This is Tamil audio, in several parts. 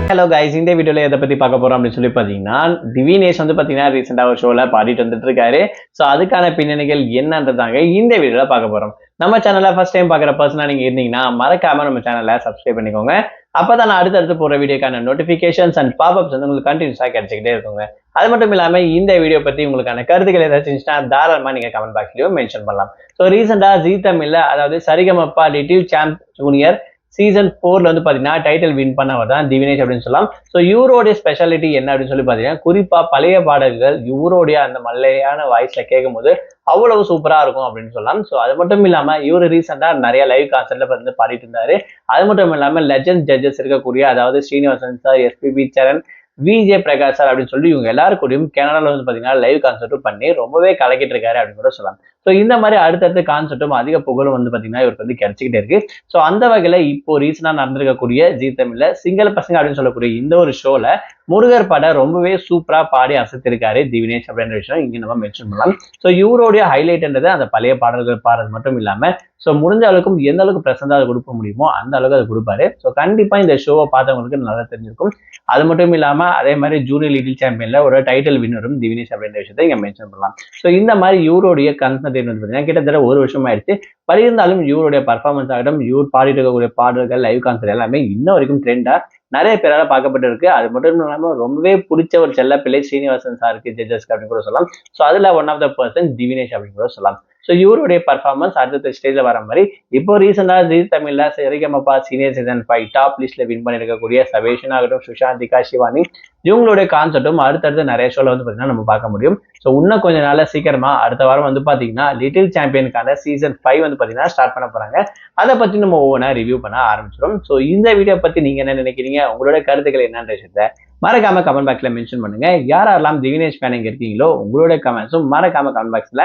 ஹலோ கைஸ், இந்த வீடியோல எதை பத்தி பார்க்க போறோம் அப்படின்னு சொல்லி பாத்தீங்கன்னா, திவினேஷ் வந்து பாத்தீங்கன்னா ரீசெண்டா ஒரு ஷோல பாடிட்டு வந்துட்டு இருக்காரு. சோ அதுக்கான பின்னணிகள் என்னன்றதாங்க இந்த வீடியோல பார்க்க போறோம். நம்ம சேனலை ஃபர்ஸ்ட் டைம் பாக்குற பர்சனா நீங்க இருந்தீங்கன்னா மறக்காம நம்ம சேனலை சப்ஸ்கிரைப் பண்ணிக்கோங்க. அப்பதான் நான் அடுத்தடுத்து போற வீடியோக்கான நோட்டிபிகேஷன்ஸ் அண்ட் பாப்அப்ஸ் வந்து உங்களுக்கு கண்டினியூஸா கிடைச்சிக்கிட்டே இருக்குங்க. அது மட்டும் இல்லாம இந்த வீடியோ பத்தி உங்களுக்கான கருத்துக்கள் ஏதாச்சும் இருந்துச்சுன்னா தாராளமா நீங்க கமெண்ட் பாக்ஸ்லயும் மென்ஷன் பண்ணலாம். சோ ரீசெண்டா ஜீ தமிழ்ல, அதாவது Sarigamapa little champ junior season 4ல வந்து பாத்தீங்கன்னா டைட்டில் வின் பண்ணவர் தான் திவினேஷ் அப்படின்னு சொல்லலாம். ஸோ இவருடைய ஸ்பெஷாலிட்டி என்ன அப்படின்னு சொல்லி பாத்தீங்கன்னா, குறிப்பா பழைய பாடல்கள் இவருடைய அந்த மல்லையான வாய்ஸ்ல கேட்கும் போது அவ்வளவு சூப்பரா இருக்கும் அப்படின்னு சொல்லலாம். ஸோ அது மட்டும் இல்லாம இவர் ரீசெண்டா நிறைய லைவ் கான்சர்ட்ல வந்து பாடிட்டு இருந்தாரு. அது மட்டும் இல்லாம லெஜண்ட் ஜட்ஜஸ் இருக்கக்கூடிய, அதாவது ஸ்ரீனிவாசன் சார், எஸ்பிபி சரண், விஜே பிரகாஷ் சார் அப்படின்னு சொல்லி இவங்க எல்லாரும் கூடயும் கனடால வந்து பாத்தீங்கன்னா லைவ் கான்சர்ட்டும் பண்ணி ரொம்பவே கலக்கிட்டு இருக்காரு அப்படின்னு கூட சொல்லலாம். ஸோ இந்த மாதிரி அடுத்தடுத்த கான்செப்டும் அதிக புகழும் வந்து பாத்தீங்கன்னா இவருக்கு வந்து கிடைச்சிக்கிட்டே இருக்கு. ஸோ அந்த வகையில இப்போ ரீசெண்டா நடந்திருக்கக்கூடிய ஜீ தமிழ்ல சிங்கள பசங்க அப்படின்னு சொல்லக்கூடிய இந்த ஒரு ஷோல முருகர் படம் ரொம்பவே சூப்பரா பாடி அசத்திருக்காரு திவினேஷ் அப்படின்ற விஷயம் இங்க நம்ம மென்ஷன் பண்ணலாம். ஸோ இவருடைய ஹைலைட்ன்றது அந்த பழைய பாடல்கள் பாடுறது மட்டும் இல்லாம ஸோ முடிஞ்ச அளவுக்கு எந்த அளவுக்கு பிரசண்டா அதை கொடுக்க முடியுமோ அந்த அளவுக்கு அதை கொடுப்பாரு. ஸோ கண்டிப்பா இந்த ஷோவை பார்த்தவங்களுக்கு நல்லா தெரிஞ்சிருக்கும். அது மட்டும் இல்லாம அதே மாதிரி ஜூனியர் லிட்டில் சாம்பியன்ல ஒரு டைட்டில் வின்னரும் திவினேஷ் அப்படின்ற விஷயத்தை இங்க மென்ஷன் பண்ணலாம். ஸோ இந்த மாதிரி இவருடைய கன்சன்ட்ரேட் வந்து பார்த்தீங்கன்னா கிட்டத்தட்ட ஒரு வருஷம் ஆயிடுச்சு. பட் இருந்தாலும் இவருடைய பர்ஃபார்மன்ஸ் ஆகட்டும், இவர் பாடிட்டு இருக்கக்கூடிய பாடல்கள், லைவ் கான்சர்ட் எல்லாமே இன்ன வரைக்கும் ட்ரெண்டா நிறைய பேரால பார்க்கப்பட்டு இருக்கு. அது மட்டும் இல்லாம ரொம்பவே பிடிச்ச ஒரு செல்ல பிள்ளை ஸ்ரீனிவாசன் சாருக்கு, ஜட்ஜஸ்க்கு அப்படின்னு கூட சொல்லலாம். ஸோ அதுல one of the person Divinesh அப்படின்னு கூட சொல்லலாம். ஸோ இவருடைய பர்ஃபார்மன்ஸ் அடுத்த ஸ்டேஜ்ல வர மாதிரி இப்போ ரீசெண்டா ஜீ தமிழ்ல சரிகமப்பா சீனியர் சீசன் 5 டாப் லிஸ்ட்ல வின் பண்ணிருக்கக்கூடிய சபேஷன் ஆகட்டும், சுஷாந்திகா, சிவானி இவங்களுடைய கான்செப்டும் அடுத்தடுத்து நிறைய ஷோல வந்து பாத்தீங்கன்னா நம்ம பார்க்க முடியும். ஸோ இன்னும் கொஞ்ச நாள்ல சீக்கிரமா அடுத்த வாரம் வந்து பாத்தீங்கன்னா லிட்டில் சாம்பியனுக்கான சீசன் 5 வந்து பாத்தீங்கன்னா ஸ்டார்ட் பண்ண போறாங்க. அதை பத்தி நம்ம ஒவ்வொன்றா ரிவ்யூ பண்ண ஆரம்பிச்சிடும். ஸோ இந்த வீடியோ பத்தி நீங்க என்ன நினைக்கிறீங்க, உங்களோட கருத்துக்கள் என்னன்ற விஷயத்த மறக்காம கமெண்ட் பாக்ஸ்ல மென்ஷன் பண்ணுங்க. யாரெல்லாம் திவினேஷ் ஃபேன் இருக்கீங்களோ உங்களோட கமெண்ட்ஸும் மறக்காம கமெண்ட் பாக்ஸ்ல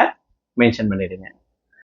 மென்ஷன் பண்ணிடுங்க.